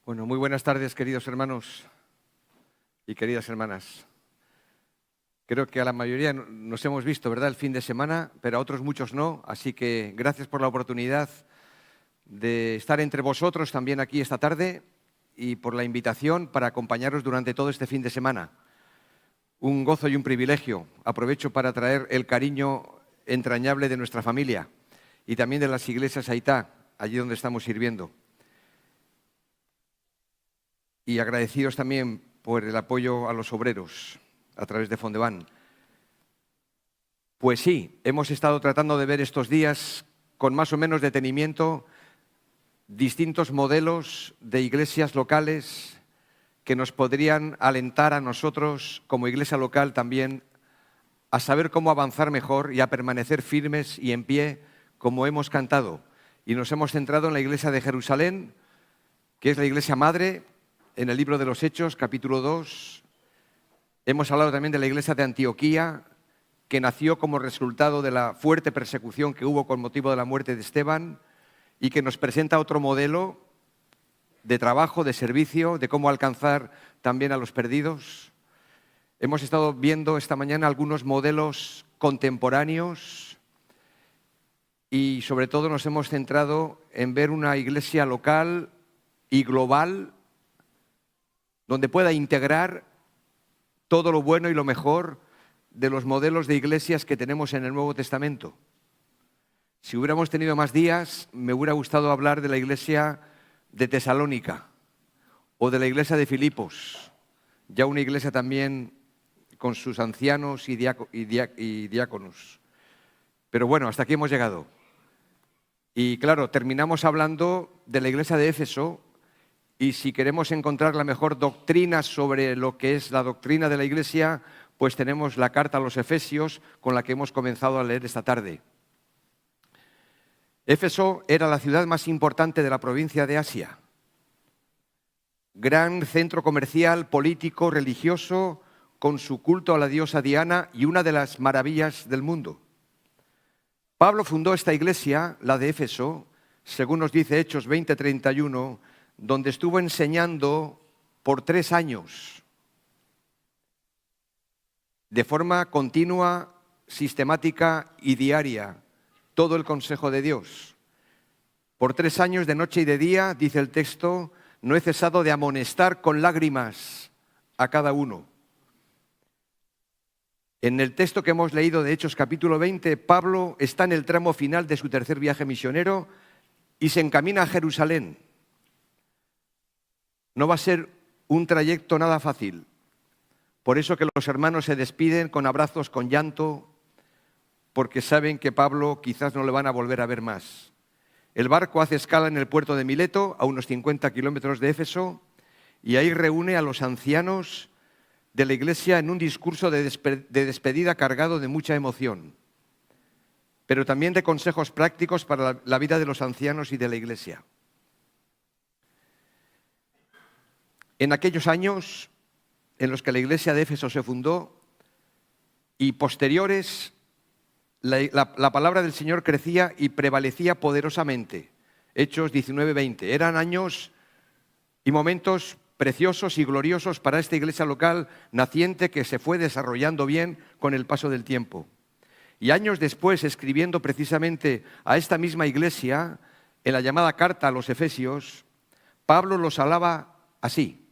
Bueno, muy buenas tardes, queridos hermanos y queridas hermanas. Creo que a la mayoría nos hemos visto, ¿verdad?, el fin de semana, pero a otros muchos no, así que gracias por la oportunidad de estar entre vosotros también aquí esta tarde y por la invitación para acompañaros durante todo este fin de semana. Un gozo y un privilegio. Aprovecho para traer el cariño entrañable de nuestra familia y también de las iglesias Aitá, allí donde estamos sirviendo. Y agradecidos también por el apoyo a los obreros a través de Fondeban. Pues sí, hemos estado tratando de ver estos días con más o menos detenimiento distintos modelos de iglesias locales que nos podrían alentar a nosotros como iglesia local también a saber cómo avanzar mejor y a permanecer firmes y en pie como hemos cantado. Y nos hemos centrado en la iglesia de Jerusalén, que es la iglesia madre, en el libro de los Hechos, capítulo 2. Hemos hablado también de la iglesia de Antioquía, que nació como resultado de la fuerte persecución que hubo con motivo de la muerte de Esteban y que nos presenta otro modelo de trabajo, de servicio, de cómo alcanzar también a los perdidos. Hemos estado viendo esta mañana algunos modelos contemporáneos y sobre todo nos hemos centrado en ver una iglesia local y global donde pueda integrar todo lo bueno y lo mejor de los modelos de iglesias que tenemos en el Nuevo Testamento. Si hubiéramos tenido más días, me hubiera gustado hablar de la iglesia de Tesalónica o de la iglesia de Filipos, ya una iglesia también con sus ancianos y diáconos. Pero bueno, hasta aquí hemos llegado. Y claro, terminamos hablando de la iglesia de Éfeso. Y si queremos encontrar la mejor doctrina sobre lo que es la doctrina de la Iglesia, pues tenemos la carta a los Efesios con la que hemos comenzado a leer esta tarde. Éfeso era la ciudad más importante de la provincia de Asia. Gran centro comercial, político, religioso, con su culto a la diosa Diana y una de las maravillas del mundo. Pablo fundó esta iglesia, la de Éfeso, según nos dice Hechos 20:31, donde estuvo enseñando por 3 años, de forma continua, sistemática y diaria, todo el consejo de Dios. Por 3 años, de noche y de día, dice el texto, no he cesado de amonestar con lágrimas a cada uno. En el texto que hemos leído de Hechos capítulo 20, Pablo está en el tramo final de su tercer viaje misionero y se encamina a Jerusalén. No va a ser un trayecto nada fácil. Por eso que los hermanos se despiden con abrazos, con llanto, porque saben que Pablo quizás no le van a volver a ver más. El barco hace escala en el puerto de Mileto, a unos 50 kilómetros de Éfeso, y ahí reúne a los ancianos de la iglesia en un discurso de despedida cargado de mucha emoción, pero también de consejos prácticos para la vida de los ancianos y de la iglesia. En aquellos años en los que la iglesia de Éfeso se fundó y posteriores, la palabra del Señor crecía y prevalecía poderosamente. Hechos 19:20. Eran años y momentos preciosos y gloriosos para esta iglesia local naciente que se fue desarrollando bien con el paso del tiempo. Y años después, escribiendo precisamente a esta misma iglesia, en la llamada carta a los Efesios, Pablo los alaba así: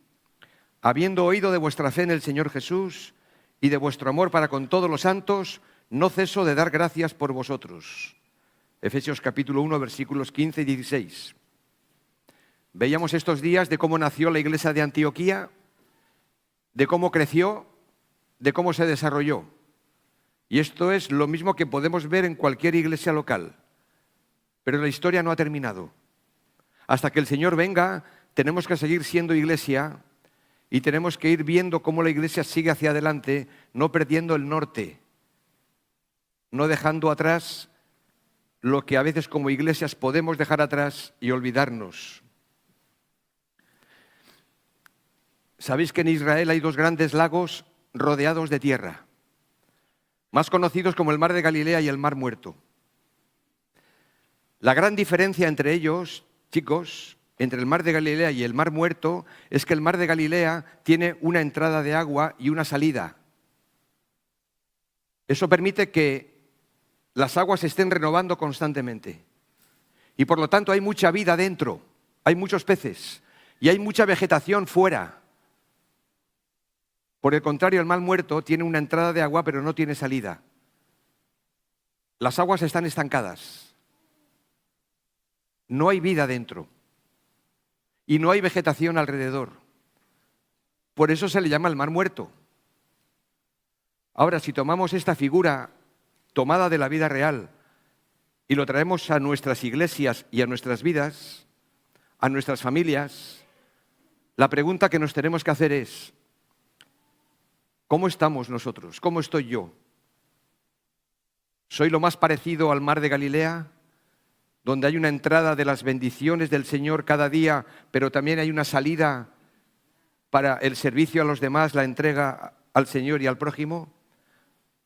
habiendo oído de vuestra fe en el Señor Jesús y de vuestro amor para con todos los santos, no ceso de dar gracias por vosotros. Efesios capítulo 1, versículos 15 y 16. Veíamos estos días de cómo nació la iglesia de Antioquía, de cómo creció, de cómo se desarrolló. Y esto es lo mismo que podemos ver en cualquier iglesia local. Pero la historia no ha terminado. Hasta que el Señor venga, tenemos que seguir siendo iglesia y tenemos que ir viendo cómo la iglesia sigue hacia adelante, no perdiendo el norte, no dejando atrás lo que a veces como iglesias podemos dejar atrás y olvidarnos. Sabéis que en Israel hay 2 grandes lagos rodeados de tierra, más conocidos como el Mar de Galilea y el Mar Muerto. La gran diferencia entre ellos, chicos, entre el mar de Galilea y el mar Muerto es que el mar de Galilea tiene una entrada de agua y una salida. Eso permite que las aguas se estén renovando constantemente. Y por lo tanto hay mucha vida dentro, hay muchos peces y hay mucha vegetación fuera. Por el contrario, el mar Muerto tiene una entrada de agua pero no tiene salida. Las aguas están estancadas. No hay vida dentro. Y no hay vegetación alrededor. Por eso se le llama el mar Muerto. Ahora, si tomamos esta figura tomada de la vida real y lo traemos a nuestras iglesias y a nuestras vidas, a nuestras familias, la pregunta que nos tenemos que hacer es, ¿cómo estamos nosotros? ¿Cómo estoy yo? ¿Soy lo más parecido al mar de Galilea, donde hay una entrada de las bendiciones del Señor cada día, pero también hay una salida para el servicio a los demás, la entrega al Señor y al prójimo?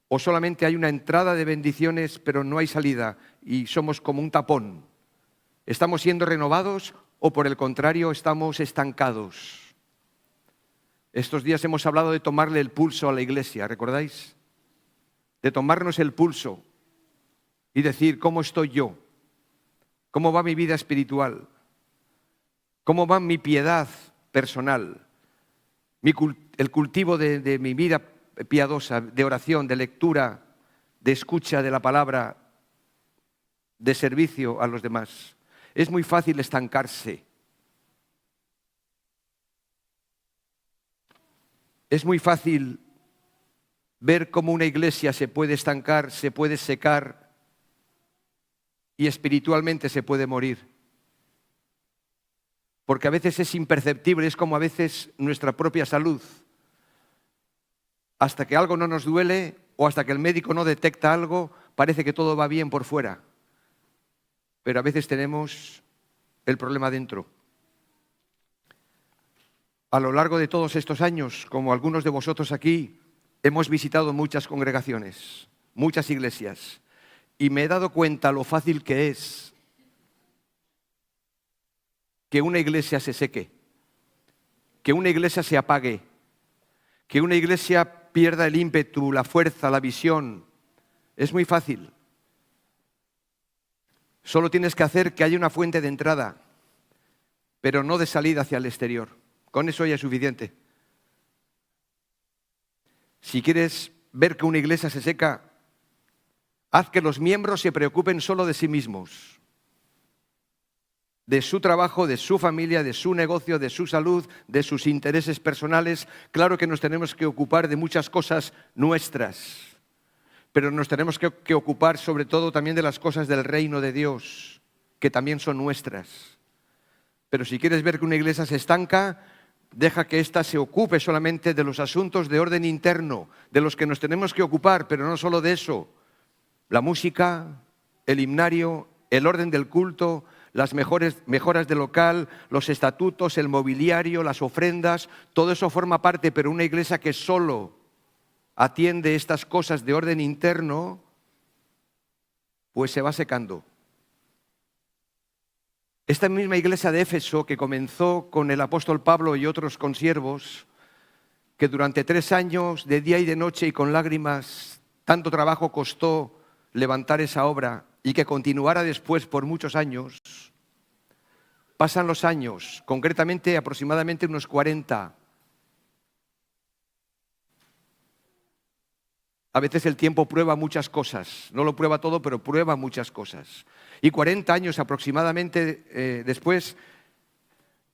¿O solamente hay una entrada de bendiciones, pero no hay salida y somos como un tapón? ¿Estamos siendo renovados o por el contrario estamos estancados? Estos días hemos hablado de tomarle el pulso a la iglesia, ¿recordáis? De tomarnos el pulso y decir, ¿cómo estoy yo? ¿Cómo va mi vida espiritual? ¿Cómo va mi piedad personal? El cultivo de mi vida piadosa, de oración, de lectura, de escucha de la palabra, de servicio a los demás. Es muy fácil estancarse. Es muy fácil ver cómo una iglesia se puede estancar, se puede secar y espiritualmente se puede morir. Porque a veces es imperceptible, es como a veces nuestra propia salud. Hasta que algo no nos duele o hasta que el médico no detecta algo, parece que todo va bien por fuera. Pero a veces tenemos el problema dentro. A lo largo de todos estos años, como algunos de vosotros aquí, hemos visitado muchas congregaciones, muchas iglesias, y me he dado cuenta lo fácil que es que una iglesia se seque, que una iglesia se apague, que una iglesia pierda el ímpetu, la fuerza, la visión. Es muy fácil. Solo tienes que hacer que haya una fuente de entrada, pero no de salida hacia el exterior. Con eso ya es suficiente. Si quieres ver que una iglesia se seca, haz que los miembros se preocupen solo de sí mismos, de su trabajo, de su familia, de su negocio, de su salud, de sus intereses personales. Claro que nos tenemos que ocupar de muchas cosas nuestras, pero nos tenemos que ocupar sobre todo también de las cosas del reino de Dios, que también son nuestras. Pero si quieres ver que una iglesia se estanca, deja que ésta se ocupe solamente de los asuntos de orden interno, de los que nos tenemos que ocupar, pero no solo de eso. La música, el himnario, el orden del culto, las mejoras del local, los estatutos, el mobiliario, las ofrendas, todo eso forma parte, pero una iglesia que solo atiende estas cosas de orden interno, pues se va secando. Esta misma iglesia de Éfeso, que comenzó con el apóstol Pablo y otros consiervos, que durante 3 años, de día y de noche y con lágrimas, tanto trabajo costó levantar esa obra y que continuara después por muchos años, pasan los años, concretamente aproximadamente unos 40. A veces el tiempo prueba muchas cosas, no lo prueba todo, pero prueba muchas cosas. Y 40 años aproximadamente después,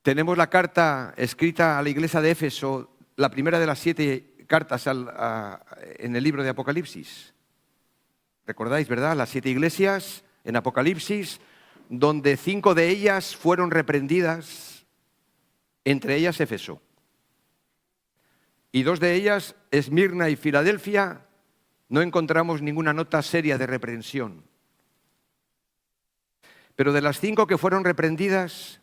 tenemos la carta escrita a la iglesia de Éfeso, la primera de las 7 cartas en el libro de Apocalipsis. ¿Recordáis, verdad? Las 7 iglesias en Apocalipsis, donde 5 de ellas fueron reprendidas, entre ellas Éfeso. Y 2 de ellas, Esmirna y Filadelfia, no encontramos ninguna nota seria de reprensión. Pero de las 5 que fueron reprendidas,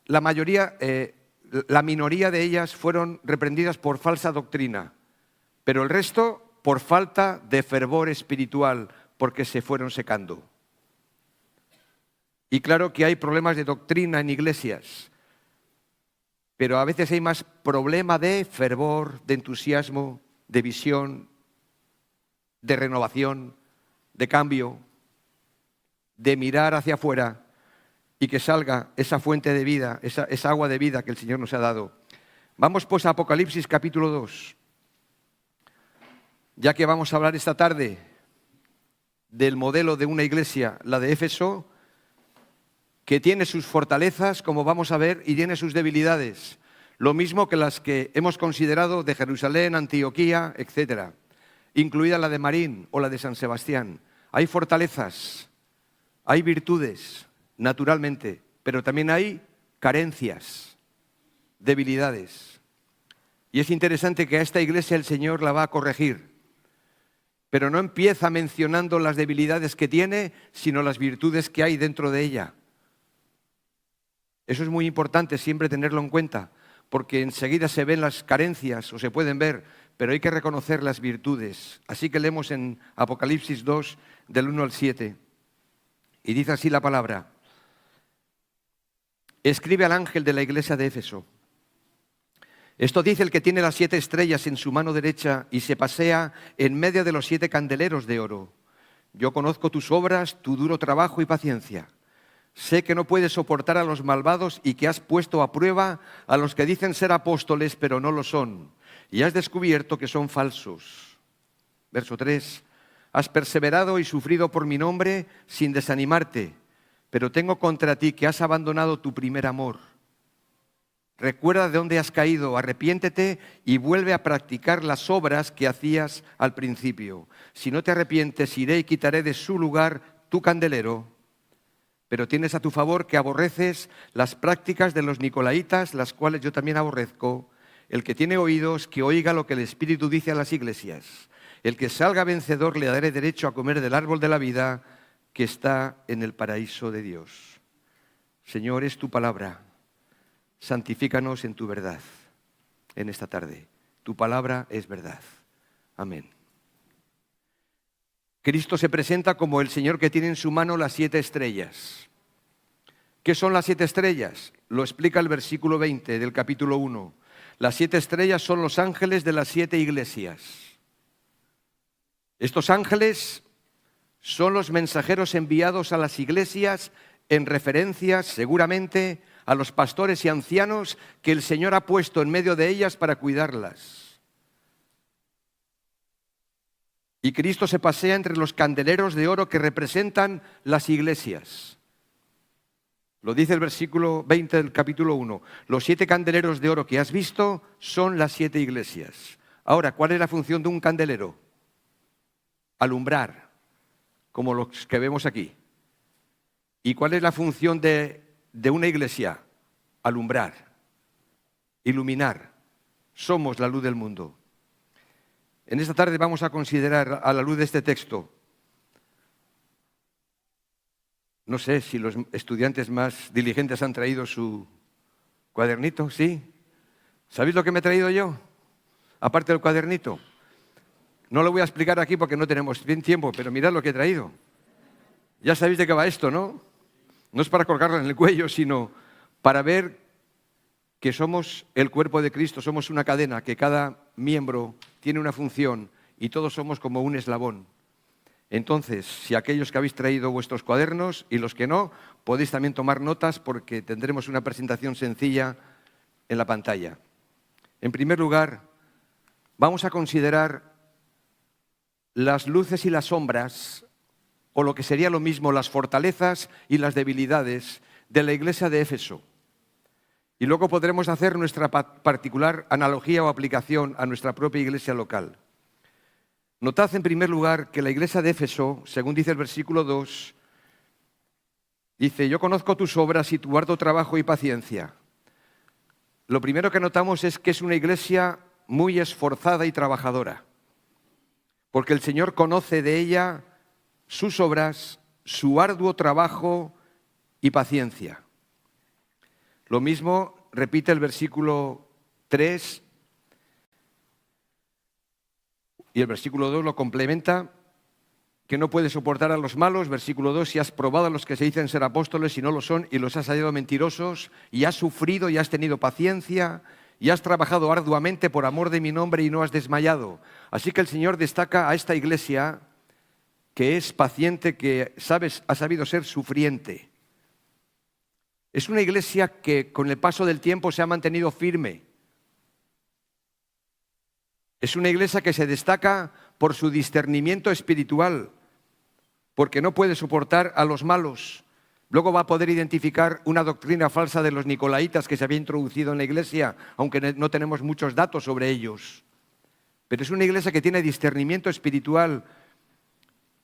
la minoría de ellas fueron reprendidas por falsa doctrina, pero el resto por falta de fervor espiritual, porque se fueron secando. Y claro que hay problemas de doctrina en iglesias, pero a veces hay más problema de fervor, de entusiasmo, de visión, de renovación, de cambio, de mirar hacia afuera y que salga esa fuente de vida, esa agua de vida que el Señor nos ha dado. Vamos pues a Apocalipsis capítulo 2, ya que vamos a hablar esta tarde del modelo de una iglesia, la de Éfeso, que tiene sus fortalezas, como vamos a ver, y tiene sus debilidades, lo mismo que las que hemos considerado de Jerusalén, Antioquía, etcétera, incluida la de Marín o la de San Sebastián. Hay fortalezas, hay virtudes, naturalmente, pero también hay carencias, debilidades. Y es interesante que a esta iglesia el Señor la va a corregir, pero no empieza mencionando las debilidades que tiene, sino las virtudes que hay dentro de ella. Eso es muy importante siempre tenerlo en cuenta, porque enseguida se ven las carencias o se pueden ver, pero hay que reconocer las virtudes. Así que leemos en Apocalipsis 2, del 1 al 7, y dice así la palabra: escribe al ángel de la iglesia de Éfeso. Esto dice el que tiene las 7 estrellas en su mano derecha y se pasea en medio de los 7 candeleros de oro. Yo conozco tus obras, tu duro trabajo y paciencia. Sé que no puedes soportar a los malvados y que has puesto a prueba a los que dicen ser apóstoles, pero no lo son. Y has descubierto que son falsos. Verso 3. Has perseverado y sufrido por mi nombre sin desanimarte, pero tengo contra ti que has abandonado tu primer amor. Recuerda de dónde has caído, arrepiéntete y vuelve a practicar las obras que hacías al principio. Si no te arrepientes, iré y quitaré de su lugar tu candelero. Pero tienes a tu favor que aborreces las prácticas de los nicolaitas, las cuales yo también aborrezco. El que tiene oídos, que oiga lo que el Espíritu dice a las iglesias. El que salga vencedor le daré derecho a comer del árbol de la vida que está en el paraíso de Dios. Señor, es tu palabra. Santifícanos en tu verdad en esta tarde. Tu palabra es verdad. Amén. Cristo se presenta como el Señor que tiene en su mano las 7 estrellas. ¿Qué son las 7 estrellas? Lo explica el versículo 20 del capítulo 1. Las 7 estrellas son los ángeles de las 7 iglesias. Estos ángeles son los mensajeros enviados a las iglesias en referencia, seguramente, a los pastores y ancianos que el Señor ha puesto en medio de ellas para cuidarlas. Y Cristo se pasea entre los candeleros de oro que representan las iglesias. Lo dice el versículo 20 del capítulo 1. Los 7 candeleros de oro que has visto son las 7 iglesias. Ahora, ¿cuál es la función de un candelero? Alumbrar, como los que vemos aquí. ¿Y cuál es la función de una iglesia? Alumbrar, iluminar. Somos la luz del mundo. En esta tarde vamos a considerar a la luz de este texto. No sé si los estudiantes más diligentes han traído su cuadernito, ¿sí? ¿Sabéis lo que me he traído yo? Aparte del cuadernito. No lo voy a explicar aquí porque no tenemos bien tiempo, pero mirad lo que he traído. Ya sabéis de qué va esto, ¿no? No es para colgarlo en el cuello, sino para ver que somos el cuerpo de Cristo, somos una cadena, que cada miembro tiene una función y todos somos como un eslabón. Entonces, si aquellos que habéis traído vuestros cuadernos y los que no, podéis también tomar notas porque tendremos una presentación sencilla en la pantalla. En primer lugar, vamos a considerar las luces y las sombras, o lo que sería lo mismo, las fortalezas y las debilidades de la iglesia de Éfeso. Y luego podremos hacer nuestra particular analogía o aplicación a nuestra propia iglesia local. Notad en primer lugar que la iglesia de Éfeso, según dice el versículo 2, dice: yo conozco tus obras y tu arduo trabajo y paciencia. Lo primero que notamos es que es una iglesia muy esforzada y trabajadora, porque el Señor conoce de ella sus obras, su arduo trabajo y paciencia. Lo mismo repite el versículo 3 y el versículo 2 lo complementa. que no puede soportar a los malos, versículo 2, si has probado a los que se dicen ser apóstoles y no lo son, y los has hallado mentirosos, y has sufrido y has tenido paciencia, y has trabajado arduamente por amor de mi nombre y no has desmayado. Así que el Señor destaca a esta iglesia que es paciente, que ha sabido ser sufriente. Es una iglesia que con el paso del tiempo se ha mantenido firme. Es una iglesia que se destaca por su discernimiento espiritual, porque no puede soportar a los malos. Luego va a poder identificar una doctrina falsa de los nicolaitas que se había introducido en la iglesia, aunque no tenemos muchos datos sobre ellos. Pero es una iglesia que tiene discernimiento espiritual,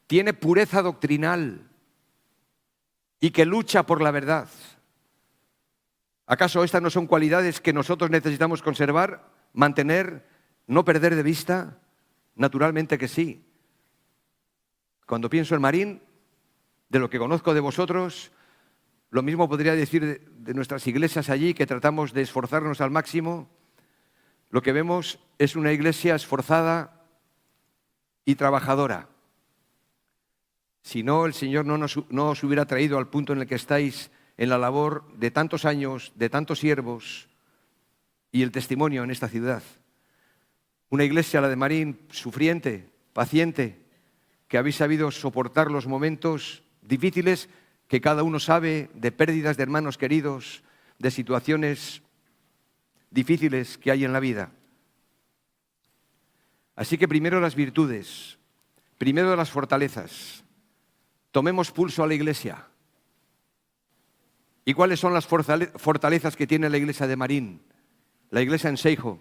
tiene pureza doctrinal y que lucha por la verdad. ¿Acaso estas no son cualidades que nosotros necesitamos conservar, mantener, no perder de vista? Naturalmente que sí. Cuando pienso en Marín, de lo que conozco de vosotros, lo mismo podría decir de nuestras iglesias allí, que tratamos de esforzarnos al máximo. Lo que vemos es una iglesia esforzada y trabajadora. Si no, el Señor no os hubiera traído al punto en el que estáis en la labor de tantos años, de tantos siervos y el testimonio en esta ciudad. Una iglesia, la de Marín, sufriente, paciente, que habéis sabido soportar los momentos difíciles que cada uno sabe, de pérdidas de hermanos queridos, de situaciones difíciles que hay en la vida. Así que primero las virtudes, primero las fortalezas. Tomemos pulso a la iglesia. ¿Y cuáles son las fortalezas que tiene la iglesia de Marín? La iglesia en Seijo,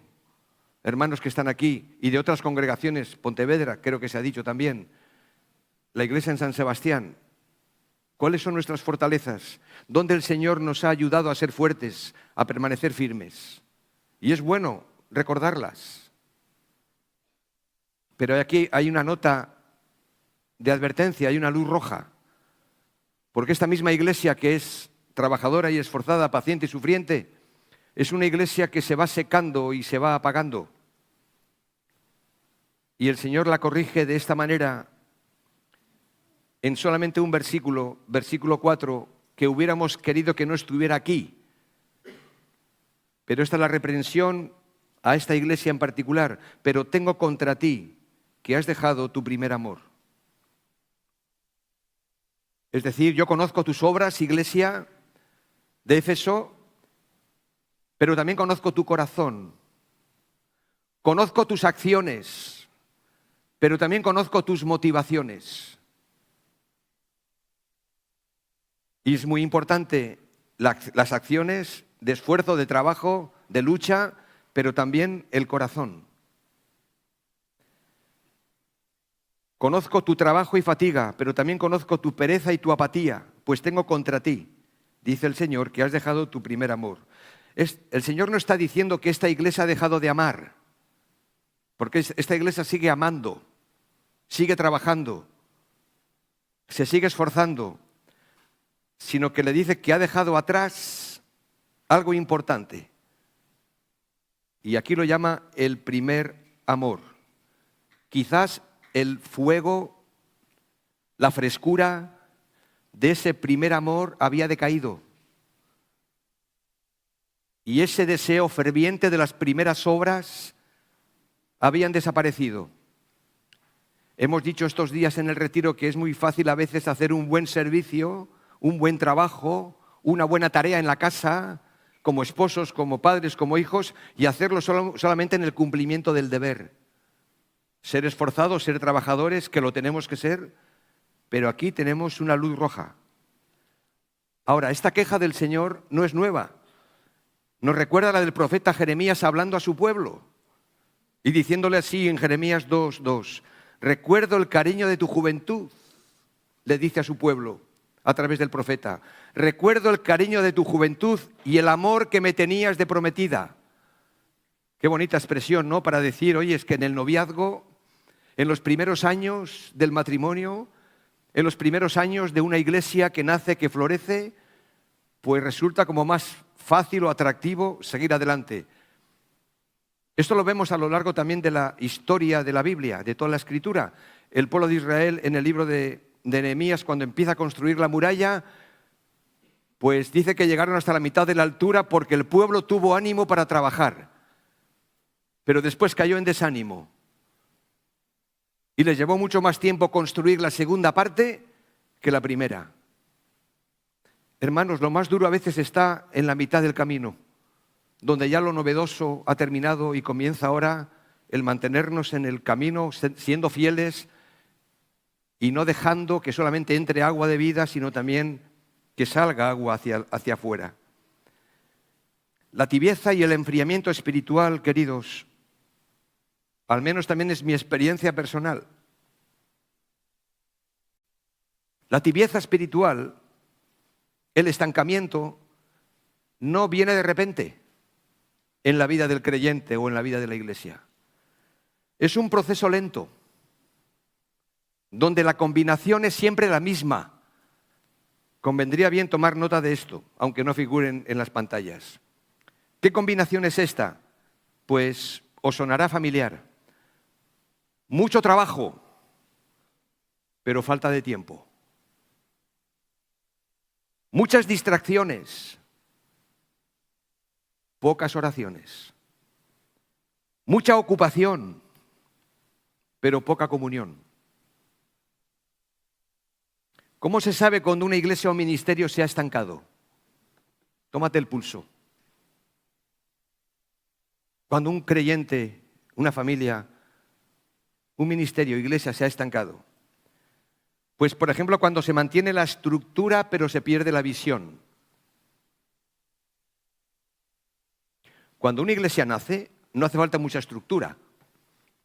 hermanos que están aquí, y de otras congregaciones, Pontevedra, creo que se ha dicho también, la iglesia en San Sebastián. ¿Cuáles son nuestras fortalezas? ¿Dónde el Señor nos ha ayudado a ser fuertes, a permanecer firmes? Y es bueno recordarlas. Pero aquí hay una nota de advertencia, hay una luz roja. Porque esta misma iglesia que es trabajadora y esforzada, paciente y sufriente, es una iglesia que se va secando y se va apagando. Y el Señor la corrige de esta manera en solamente un versículo, versículo 4, que hubiéramos querido que no estuviera aquí. Pero esta es la reprensión a esta iglesia en particular. Pero tengo contra ti que has dejado tu primer amor. Es decir, yo conozco tus obras, iglesia de Éfeso, pero también conozco tu corazón. Conozco tus acciones, pero también conozco tus motivaciones. Y es muy importante las acciones de esfuerzo, de trabajo, de lucha, pero también el corazón. Conozco tu trabajo y fatiga, pero también conozco tu pereza y tu apatía, pues tengo contra ti, dice el Señor, que has dejado tu primer amor. El Señor no está diciendo que esta iglesia ha dejado de amar, porque esta iglesia sigue amando, sigue trabajando, se sigue esforzando, sino que le dice que ha dejado atrás algo importante. Y aquí lo llama el primer amor. Quizás el fuego, la frescura de ese primer amor había decaído. Y ese deseo ferviente de las primeras obras habían desaparecido. Hemos dicho estos días en el retiro que es muy fácil a veces hacer un buen servicio, un buen trabajo, una buena tarea en la casa, como esposos, como padres, como hijos, y hacerlo solamente en el cumplimiento del deber. Ser esforzados, ser trabajadores, que lo tenemos que ser, pero aquí tenemos una luz roja. Ahora, esta queja del Señor no es nueva. Nos recuerda la del profeta Jeremías hablando a su pueblo y diciéndole así en Jeremías 2:2. Recuerdo el cariño de tu juventud, le dice a su pueblo a través del profeta. Recuerdo el cariño de tu juventud y el amor que me tenías de prometida. Qué bonita expresión, ¿no? Para decir, oye, es que en el noviazgo, en los primeros años del matrimonio, en los primeros años de una iglesia que nace, que florece, pues resulta como más fácil o atractivo seguir adelante. Esto lo vemos a lo largo también de la historia de la Biblia, de toda la Escritura. el pueblo de Israel en el libro de Nehemías, cuando empieza a construir la muralla, pues dice que llegaron hasta la mitad de la altura porque el pueblo tuvo ánimo para trabajar, pero después cayó en desánimo. Y les llevó mucho más tiempo construir la segunda parte que la primera. Hermanos, lo más duro a veces está en la mitad del camino, donde ya lo novedoso ha terminado y comienza ahora el mantenernos en el camino, siendo fieles y no dejando que solamente entre agua de vida, sino también que salga agua hacia afuera. La tibieza y el enfriamiento espiritual, queridos, al menos también es mi experiencia personal. La tibieza espiritual, el estancamiento, no viene de repente en la vida del creyente o en la vida de la iglesia. Es un proceso lento, donde la combinación es siempre la misma. Convendría bien tomar nota de esto, aunque no figuren en las pantallas. ¿Qué combinación es esta? Pues os sonará familiar. Mucho trabajo, pero falta de tiempo. Muchas distracciones, pocas oraciones. Mucha ocupación, pero poca comunión. ¿Cómo se sabe cuando una iglesia o ministerio se ha estancado? Tómate el pulso. Cuando un creyente, una familia, un ministerio, iglesia se ha estancado. Pues, por ejemplo, cuando se mantiene la estructura pero se pierde la visión. Cuando una iglesia nace, no hace falta mucha estructura,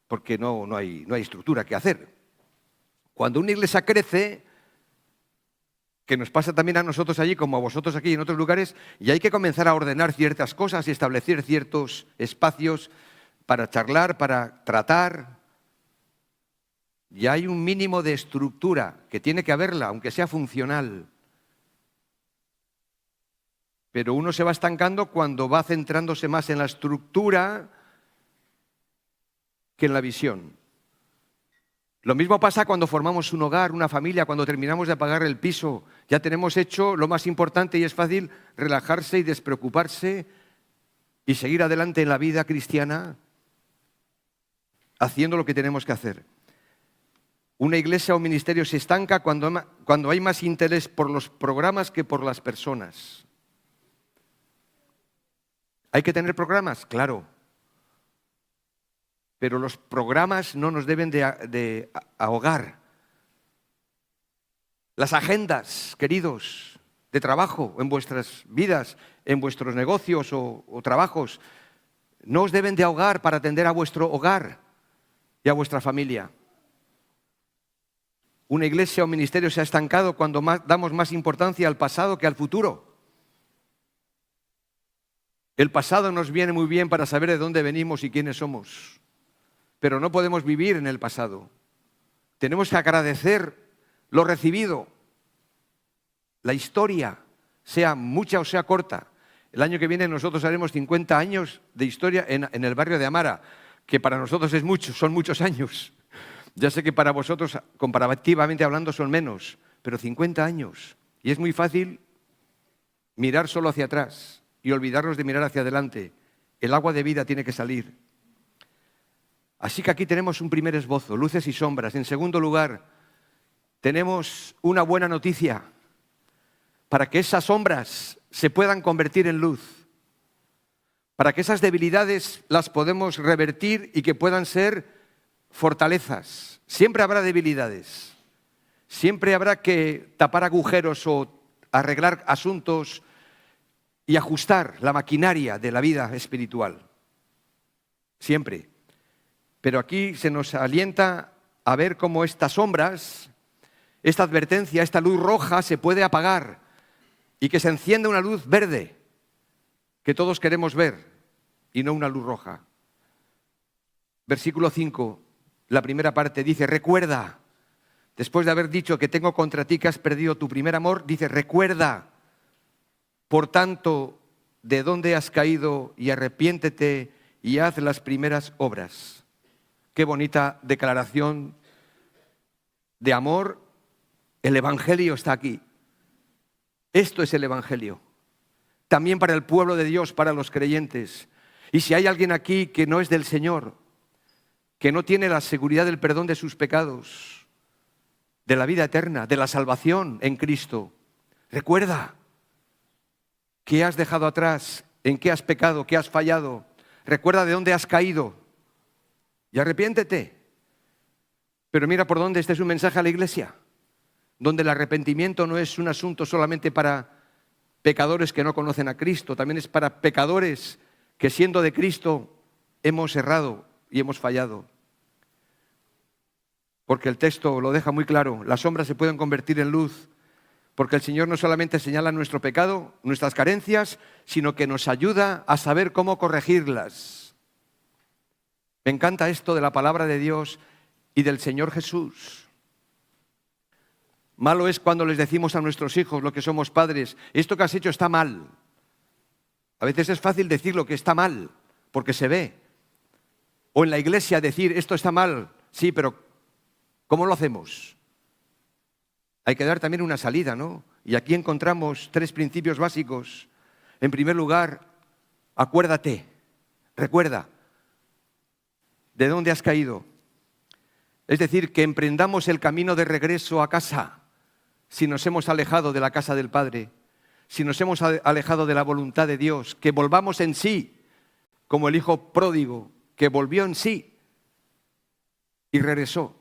porque no hay estructura que hacer. Cuando una iglesia crece, que nos pasa también a nosotros allí, como a vosotros aquí en otros lugares, y hay que comenzar a ordenar ciertas cosas y establecer ciertos espacios para charlar, para tratar. Ya hay un mínimo de estructura, que tiene que haberla, aunque sea funcional. Pero uno se va estancando cuando va centrándose más en la estructura que en la visión. Lo mismo pasa cuando formamos un hogar, una familia, cuando terminamos de pagar el piso. Ya tenemos hecho lo más importante y es fácil relajarse y despreocuparse y seguir adelante en la vida cristiana haciendo lo que tenemos que hacer. Una iglesia o ministerio se estanca cuando hay más interés por los programas que por las personas. ¿Hay que tener programas? Claro. Pero los programas no nos deben de ahogar. Las agendas, queridos, de trabajo en vuestras vidas, en vuestros negocios o trabajos, no os deben de ahogar para atender a vuestro hogar y a vuestra familia. Una iglesia o ministerio se ha estancado cuando damos más importancia al pasado que al futuro. El pasado nos viene muy bien para saber de dónde venimos y quiénes somos, pero no podemos vivir en el pasado. Tenemos que agradecer lo recibido. La historia, sea mucha o sea corta. El año que viene nosotros haremos 50 años de historia en el barrio de Amara, que para nosotros es mucho, son muchos años. Ya sé que para vosotros, comparativamente hablando, son menos, pero 50 años. Y es muy fácil mirar solo hacia atrás y olvidarnos de mirar hacia adelante. El agua de vida tiene que salir. Así que aquí tenemos un primer esbozo, luces y sombras. En segundo lugar, tenemos una buena noticia para que esas sombras se puedan convertir en luz, para que esas debilidades las podemos revertir y que puedan ser fortalezas. Siempre habrá debilidades, siempre habrá que tapar agujeros o arreglar asuntos y ajustar la maquinaria de la vida espiritual. Siempre. Pero aquí se nos alienta a ver cómo estas sombras, esta advertencia, esta luz roja se puede apagar y que se encienda una luz verde que todos queremos ver y no una luz roja. Versículo 5, la primera parte dice, recuerda, después de haber dicho que tengo contra ti que has perdido tu primer amor, dice, recuerda, por tanto, de dónde has caído y arrepiéntete y haz las primeras obras. Qué bonita declaración de amor, el Evangelio está aquí. Esto es el Evangelio. También para el pueblo de Dios, para los creyentes. Y si hay alguien aquí que no es del Señor, que no tiene la seguridad del perdón de sus pecados, de la vida eterna, de la salvación en Cristo, recuerda qué has dejado atrás, en qué has pecado, qué has fallado. Recuerda de dónde has caído y arrepiéntete. Pero mira por dónde este es un mensaje a la iglesia, donde el arrepentimiento no es un asunto solamente para pecadores que no conocen a Cristo, también es para pecadores que siendo de Cristo hemos errado y hemos fallado. Porque el texto lo deja muy claro, las sombras se pueden convertir en luz, porque el Señor no solamente señala nuestro pecado, nuestras carencias, sino que nos ayuda a saber cómo corregirlas. Me encanta esto de la palabra de Dios y del Señor Jesús. Malo es cuando les decimos a nuestros hijos, lo que somos padres, esto que has hecho está mal. A veces es fácil decir lo que está mal, porque se ve. O en la iglesia decir, esto está mal, sí, pero ¿cómo lo hacemos? Hay que dar también una salida, ¿no? Y aquí encontramos 3 principios básicos. En primer lugar, acuérdate, recuerda de dónde has caído. Es decir, que emprendamos el camino de regreso a casa si nos hemos alejado de la casa del Padre, si nos hemos alejado de la voluntad de Dios, que volvamos en sí, como el hijo pródigo, que volvió en sí y regresó.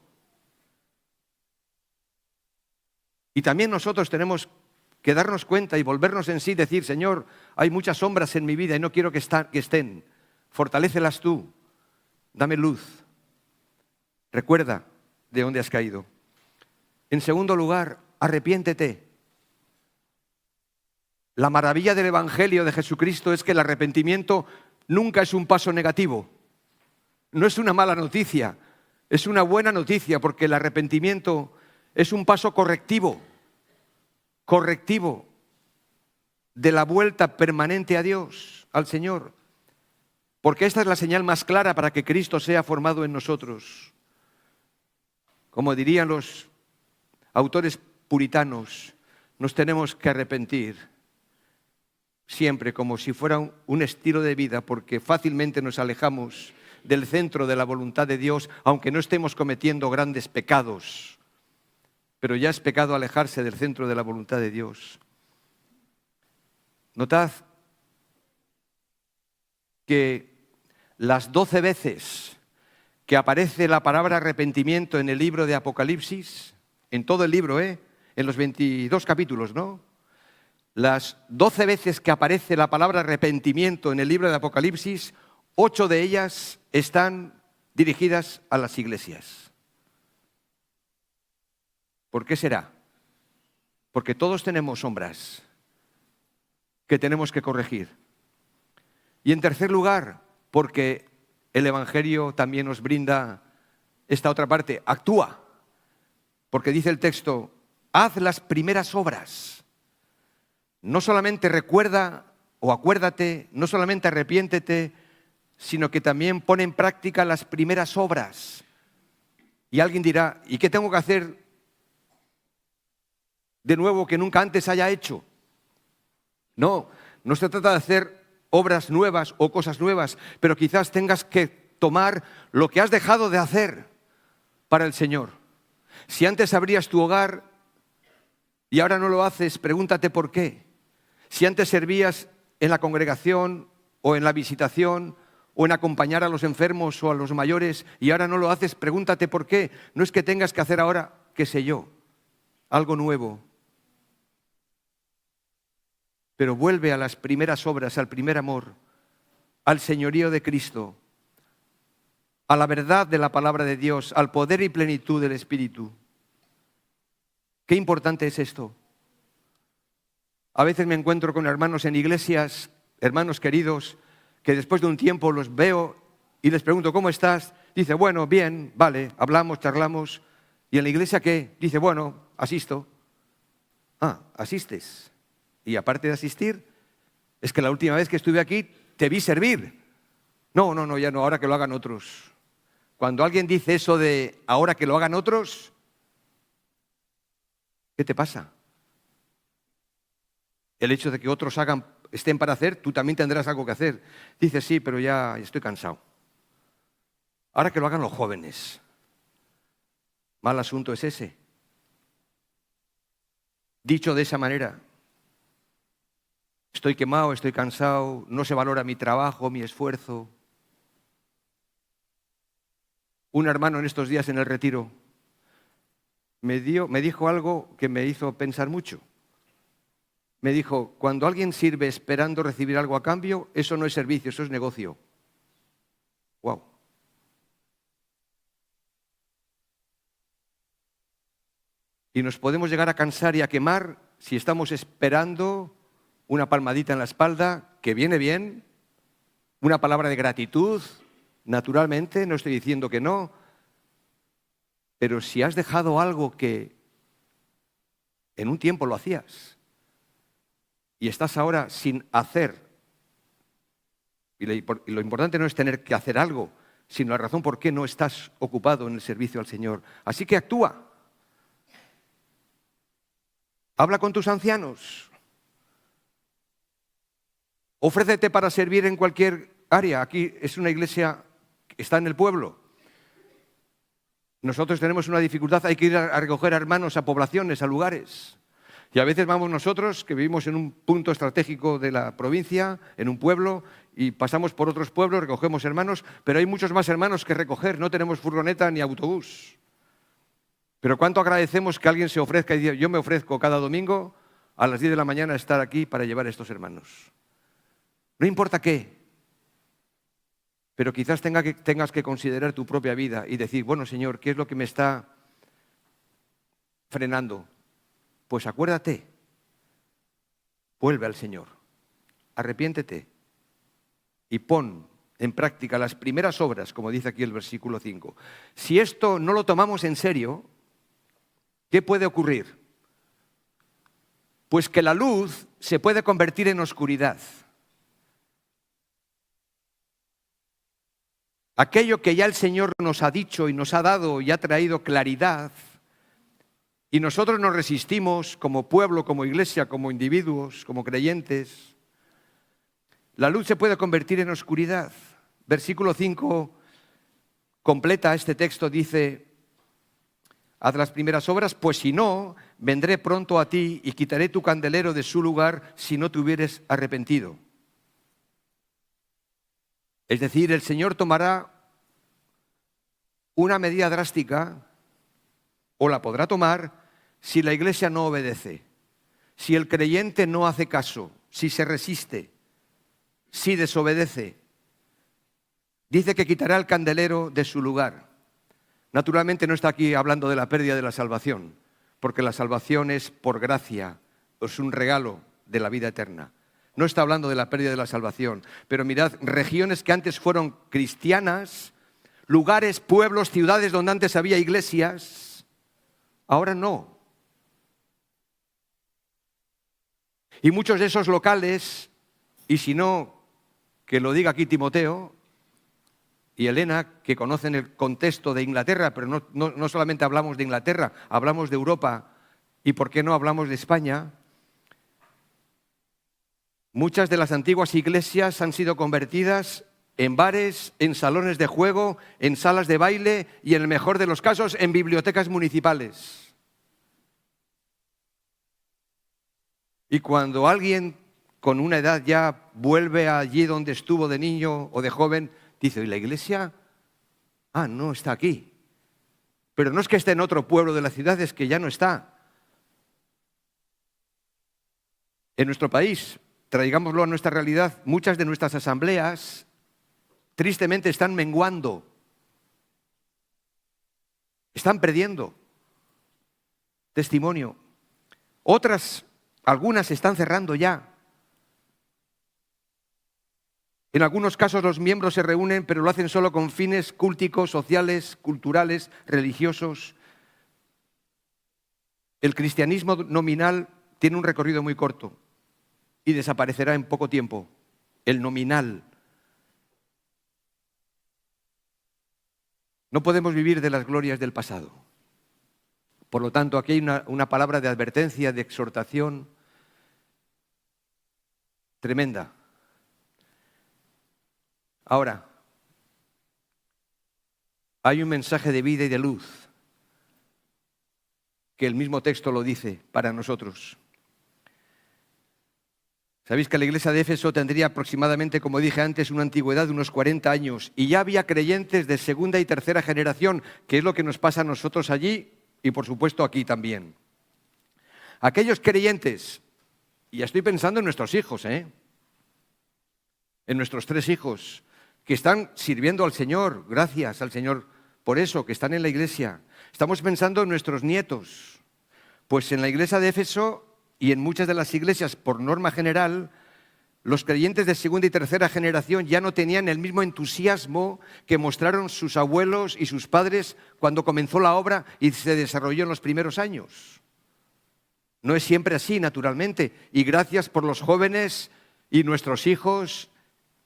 Y también nosotros tenemos que darnos cuenta y volvernos en sí, decir, Señor, hay muchas sombras en mi vida y no quiero que estén. Fortalécelas tú, dame luz. Recuerda de dónde has caído. En segundo lugar, arrepiéntete. La maravilla del Evangelio de Jesucristo es que el arrepentimiento nunca es un paso negativo. No es una mala noticia, es una buena noticia, porque el arrepentimiento es un paso correctivo de la vuelta permanente a Dios, al Señor. Porque esta es la señal más clara para que Cristo sea formado en nosotros. Como dirían los autores puritanos, nos tenemos que arrepentir siempre como si fuera un estilo de vida, porque fácilmente nos alejamos del centro de la voluntad de Dios, aunque no estemos cometiendo grandes pecados. Pero ya es pecado alejarse del centro de la voluntad de Dios. Notad que las 12 veces que aparece la palabra arrepentimiento en el libro de Apocalipsis, en todo el libro, en los 22 capítulos, ¿no? Las 12 veces que aparece la palabra arrepentimiento en el libro de Apocalipsis, 8 de ellas están dirigidas a las iglesias. ¿Por qué será? Porque todos tenemos sombras que tenemos que corregir. Y en tercer lugar, porque el Evangelio también nos brinda esta otra parte, actúa. Porque dice el texto, haz las primeras obras. No solamente recuerda o acuérdate, no solamente arrepiéntete, sino que también pone en práctica las primeras obras. Y alguien dirá, ¿y qué tengo que hacer de nuevo que nunca antes haya hecho? No se trata de hacer obras nuevas o cosas nuevas, pero quizás tengas que tomar lo que has dejado de hacer para el Señor. Si antes abrías tu hogar y ahora no lo haces, pregúntate por qué. Si antes servías en la congregación o en la visitación o en acompañar a los enfermos o a los mayores y ahora no lo haces, pregúntate por qué. No es que tengas que hacer ahora, qué sé yo, algo nuevo. Pero vuelve a las primeras obras, al primer amor, al señorío de Cristo, a la verdad de la palabra de Dios, al poder y plenitud del Espíritu. Qué importante es esto. A veces me encuentro con hermanos en iglesias, hermanos queridos, que después de un tiempo los veo y les pregunto, ¿cómo estás? Dice, bueno, bien, vale, hablamos, charlamos. ¿Y en la iglesia qué? Dice, bueno, asisto. Ah, asistes. Y aparte de asistir, es que la última vez que estuve aquí te vi servir. No, ya no, ahora que lo hagan otros. Cuando alguien dice eso de ahora que lo hagan otros, ¿Qué te pasa? El hecho de que otros estén para hacer, tú también tendrás algo que hacer. Dices, sí, pero ya estoy cansado. Ahora que lo hagan los jóvenes. Mal asunto es ese. Dicho de esa manera, estoy quemado, estoy cansado, no se valora mi trabajo, mi esfuerzo. Un hermano en estos días en el retiro me dijo algo que me hizo pensar mucho. Me dijo, cuando alguien sirve esperando recibir algo a cambio, eso no es servicio, eso es negocio. ¡Wow! Y nos podemos llegar a cansar y a quemar si estamos esperando una palmadita en la espalda, que viene bien, una palabra de gratitud, naturalmente, no estoy diciendo que no, pero si has dejado algo que en un tiempo lo hacías y estás ahora sin hacer, y lo importante no es tener que hacer algo, sino la razón por qué no estás ocupado en el servicio al Señor. Así que actúa. Habla con tus ancianos. Ofrécete para servir en cualquier área. Aquí es una iglesia que está en el pueblo. Nosotros tenemos una dificultad, hay que ir a recoger a hermanos a poblaciones, a lugares. Y a veces vamos nosotros, que vivimos en un punto estratégico de la provincia, en un pueblo, y pasamos por otros pueblos, recogemos hermanos, pero hay muchos más hermanos que recoger, no tenemos furgoneta ni autobús. Pero cuánto agradecemos que alguien se ofrezca y diga, yo me ofrezco cada domingo a las 10 de la mañana a estar aquí para llevar a estos hermanos. No importa qué, pero quizás tengas que considerar tu propia vida y decir, bueno, Señor, ¿qué es lo que me está frenando? Pues acuérdate, vuelve al Señor, arrepiéntete y pon en práctica las primeras obras, como dice aquí el versículo 5. Si esto no lo tomamos en serio, ¿qué puede ocurrir? Pues que la luz se puede convertir en oscuridad. Aquello que ya el Señor nos ha dicho y nos ha dado y ha traído claridad, y nosotros nos resistimos como pueblo, como iglesia, como individuos, como creyentes, la luz se puede convertir en oscuridad. Versículo 5 completa este texto, dice, haz las primeras obras, pues si no, vendré pronto a ti y quitaré tu candelero de su lugar si no te hubieres arrepentido. Es decir, el Señor tomará una medida drástica, o la podrá tomar, si la iglesia no obedece, si el creyente no hace caso, si se resiste, si desobedece. Dice que quitará el candelero de su lugar. Naturalmente no está aquí hablando de la pérdida de la salvación, porque la salvación es por gracia, es un regalo de la vida eterna. No está hablando de la pérdida de la salvación, pero mirad, regiones que antes fueron cristianas, lugares, pueblos, ciudades donde antes había iglesias, ahora no. Y muchos de esos locales, y si no, que lo diga aquí Timoteo y Elena, que conocen el contexto de Inglaterra, pero no solamente hablamos de Inglaterra, hablamos de Europa, y por qué no hablamos de España. Muchas de las antiguas iglesias han sido convertidas en bares, en salones de juego, en salas de baile y, en el mejor de los casos, en bibliotecas municipales. Y cuando alguien con una edad ya vuelve allí donde estuvo de niño o de joven, dice, ¿y la iglesia? Ah, no está aquí. Pero no es que esté en otro pueblo de la ciudad, es que ya no está. En nuestro país, traigámoslo a nuestra realidad, muchas de nuestras asambleas tristemente están menguando, están perdiendo testimonio. Algunas están cerrando ya. En algunos casos los miembros se reúnen, pero lo hacen solo con fines culticos, sociales, culturales, religiosos. El cristianismo nominal tiene un recorrido muy corto y desaparecerá en poco tiempo. El nominal. No podemos vivir de las glorias del pasado. Por lo tanto, aquí hay una palabra de advertencia, de exhortación tremenda. Ahora, hay un mensaje de vida y de luz, que el mismo texto lo dice para nosotros. Sabéis que la iglesia de Éfeso tendría aproximadamente, como dije antes, una antigüedad de unos 40 años, y ya había creyentes de segunda y tercera generación, que es lo que nos pasa a nosotros allí y por supuesto aquí también. Aquellos creyentes, y estoy pensando en nuestros hijos, en nuestros 3 hijos, que están sirviendo al Señor, gracias al Señor por eso, que están en la iglesia. Estamos pensando en nuestros nietos, pues en la iglesia de Éfeso y en muchas de las iglesias, por norma general, los creyentes de segunda y tercera generación ya no tenían el mismo entusiasmo que mostraron sus abuelos y sus padres cuando comenzó la obra y se desarrolló en los primeros años. No es siempre así, naturalmente, y gracias por los jóvenes y nuestros hijos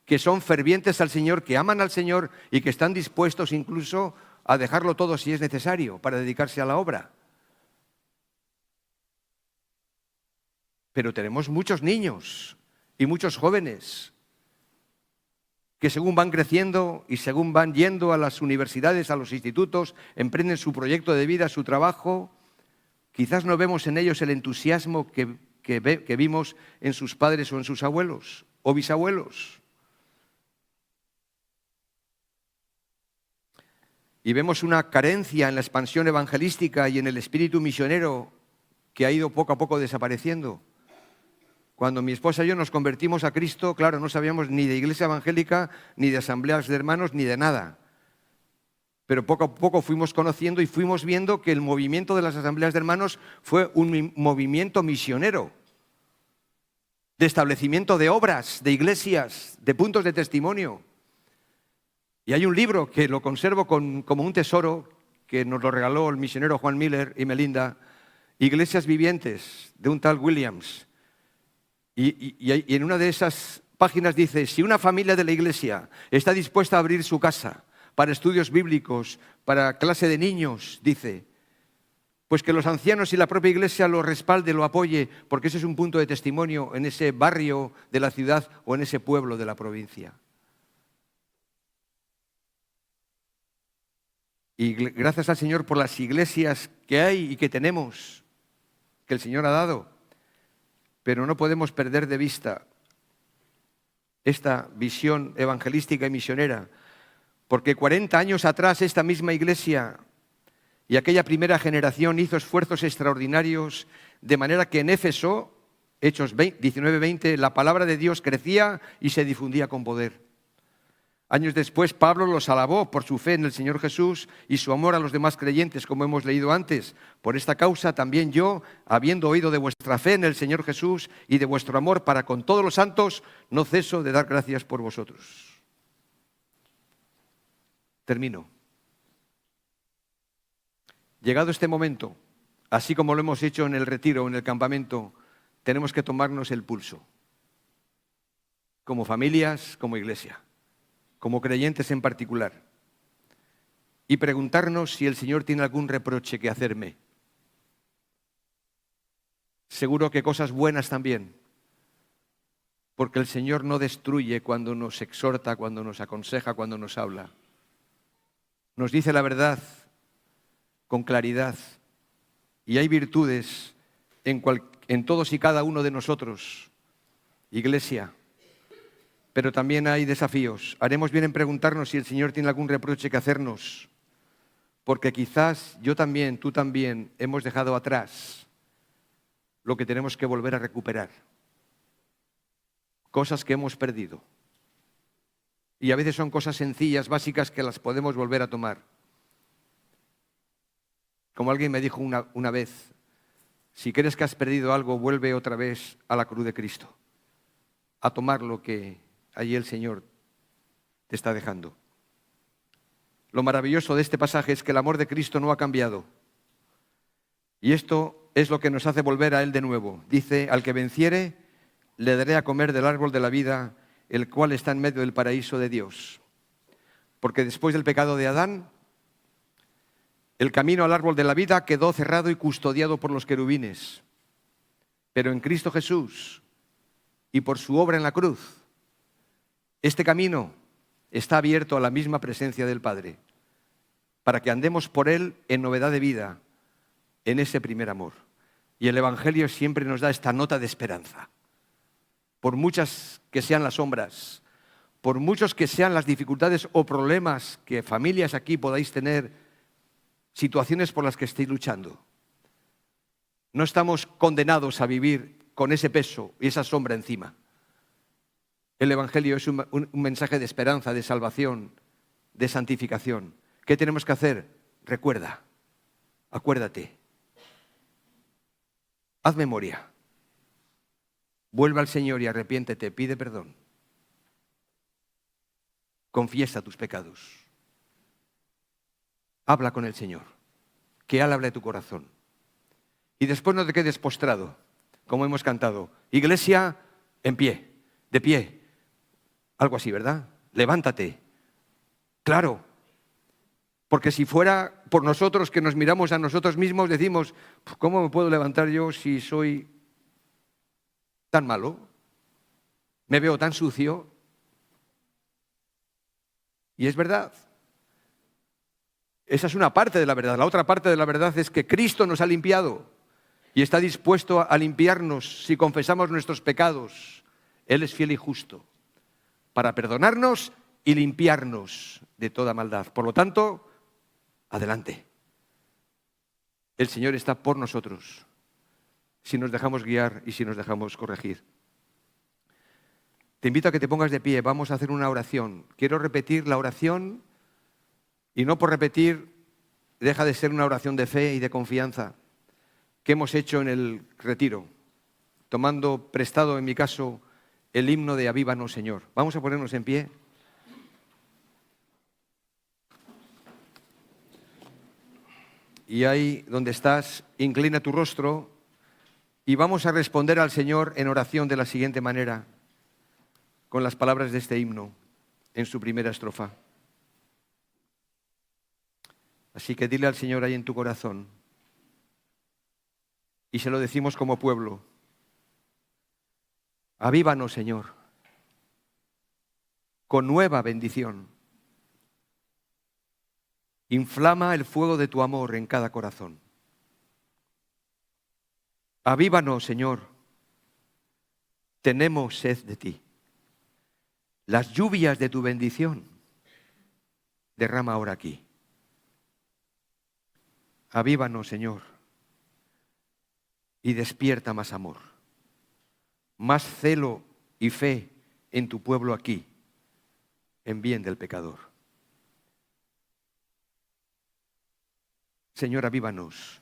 que son fervientes al Señor, que aman al Señor y que están dispuestos incluso a dejarlo todo si es necesario para dedicarse a la obra. Pero tenemos muchos niños y muchos jóvenes que según van creciendo y según van yendo a las universidades, a los institutos, emprenden su proyecto de vida, su trabajo, quizás no vemos en ellos el entusiasmo que vimos en sus padres o en sus abuelos o bisabuelos. Y vemos una carencia en la expansión evangelística y en el espíritu misionero que ha ido poco a poco desapareciendo. Cuando mi esposa y yo nos convertimos a Cristo, claro, no sabíamos ni de iglesia evangélica, ni de asambleas de hermanos, ni de nada. Pero poco a poco fuimos conociendo y fuimos viendo que el movimiento de las asambleas de hermanos fue un movimiento misionero, de establecimiento de obras, de iglesias, de puntos de testimonio. Y hay un libro que lo conservo como un tesoro, que nos lo regaló el misionero Juan Miller y Melinda, Iglesias Vivientes, de un tal Williams. Y en una de esas páginas dice, si una familia de la iglesia está dispuesta a abrir su casa para estudios bíblicos, para clase de niños, dice, pues que los ancianos y la propia iglesia lo respalde, lo apoye, porque ese es un punto de testimonio en ese barrio de la ciudad o en ese pueblo de la provincia. Y gracias al Señor por las iglesias que hay y que tenemos, que el Señor ha dado. Pero no podemos perder de vista esta visión evangelística y misionera, porque 40 años atrás esta misma iglesia y aquella primera generación hizo esfuerzos extraordinarios, de manera que en Éfeso, Hechos 19:20, la palabra de Dios crecía y se difundía con poder. Años después, Pablo los alabó por su fe en el Señor Jesús y su amor a los demás creyentes, como hemos leído antes. Por esta causa también yo, habiendo oído de vuestra fe en el Señor Jesús y de vuestro amor para con todos los santos, no ceso de dar gracias por vosotros. Termino. Llegado este momento, así como lo hemos hecho en el retiro o en el campamento, tenemos que tomarnos el pulso, como familias, como iglesia, como creyentes en particular, y preguntarnos si el Señor tiene algún reproche que hacerme. Seguro que cosas buenas también, porque el Señor no destruye cuando nos exhorta, cuando nos aconseja, cuando nos habla. Nos dice la verdad con claridad, y hay virtudes en todos y cada uno de nosotros, iglesia. Pero también hay desafíos. Haremos bien en preguntarnos si el Señor tiene algún reproche que hacernos, porque quizás yo también, tú también, hemos dejado atrás lo que tenemos que volver a recuperar. Cosas que hemos perdido. Y a veces son cosas sencillas, básicas, que las podemos volver a tomar. Como alguien me dijo una vez, si crees que has perdido algo, vuelve otra vez a la cruz de Cristo, a tomar lo que allí el Señor te está dejando. Lo maravilloso de este pasaje es que el amor de Cristo no ha cambiado. Y esto es lo que nos hace volver a Él de nuevo. Dice, al que venciere, le daré a comer del árbol de la vida, el cual está en medio del paraíso de Dios. Porque después del pecado de Adán, El camino al árbol de la vida quedó cerrado y custodiado por los querubines. Pero en Cristo Jesús y por su obra en la cruz, este camino está abierto a la misma presencia del Padre, para que andemos por Él en novedad de vida, en ese primer amor. Y el Evangelio siempre nos da esta nota de esperanza. Por muchas que sean las sombras, por muchos que sean las dificultades o problemas que familias aquí podáis tener, situaciones por las que estéis luchando, no estamos condenados a vivir con ese peso y esa sombra encima. El Evangelio es un mensaje de esperanza, de salvación, de santificación. ¿Qué tenemos que hacer? Recuerda, acuérdate, haz memoria, vuelve al Señor y arrepiéntete, pide perdón, confiesa tus pecados, habla con el Señor, que Él hable de tu corazón. Y después no te quedes postrado, como hemos cantado. Iglesia, en pie, de pie. Algo así, ¿verdad? Levántate. Claro. Porque si fuera por nosotros que nos miramos a nosotros mismos, decimos, ¿cómo me puedo levantar yo si soy tan malo? ¿Me veo tan sucio? Y es verdad. Esa es una parte de la verdad. La otra parte de la verdad es que Cristo nos ha limpiado y está dispuesto a limpiarnos si confesamos nuestros pecados. Él es fiel y justo para perdonarnos y limpiarnos de toda maldad. Por lo tanto, adelante. El Señor está por nosotros si nos dejamos guiar y si nos dejamos corregir. Te invito a que te pongas de pie. Vamos a hacer una oración. Quiero repetir la oración y no por repetir deja de ser una oración de fe y de confianza que hemos hecho en el retiro, tomando prestado, en mi caso, el himno de Avívanos, Señor. Vamos a ponernos en pie. Y ahí donde estás, inclina tu rostro y vamos a responder al Señor en oración de la siguiente manera, con las palabras de este himno en su primera estrofa. Así que dile al Señor ahí en tu corazón, y se lo decimos como pueblo: avívanos, Señor, con nueva bendición. Inflama el fuego de tu amor en cada corazón. Avívanos, Señor, tenemos sed de ti. Las lluvias de tu bendición derrama ahora aquí. Avívanos, Señor, y despierta más amor, más celo y fe en tu pueblo aquí, en bien del pecador. Señor, avívanos,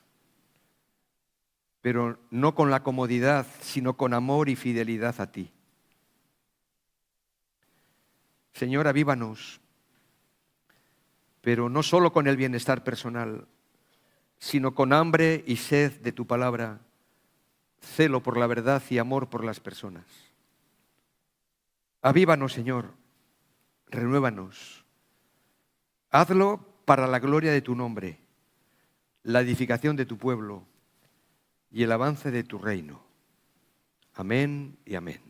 pero no con la comodidad, sino con amor y fidelidad a ti. Señor, avívanos, pero no solo con el bienestar personal, sino con hambre y sed de tu palabra, celo por la verdad y amor por las personas. Avívanos, Señor, renuévanos. Hazlo para la gloria de tu nombre, la edificación de tu pueblo y el avance de tu reino. Amén y amén.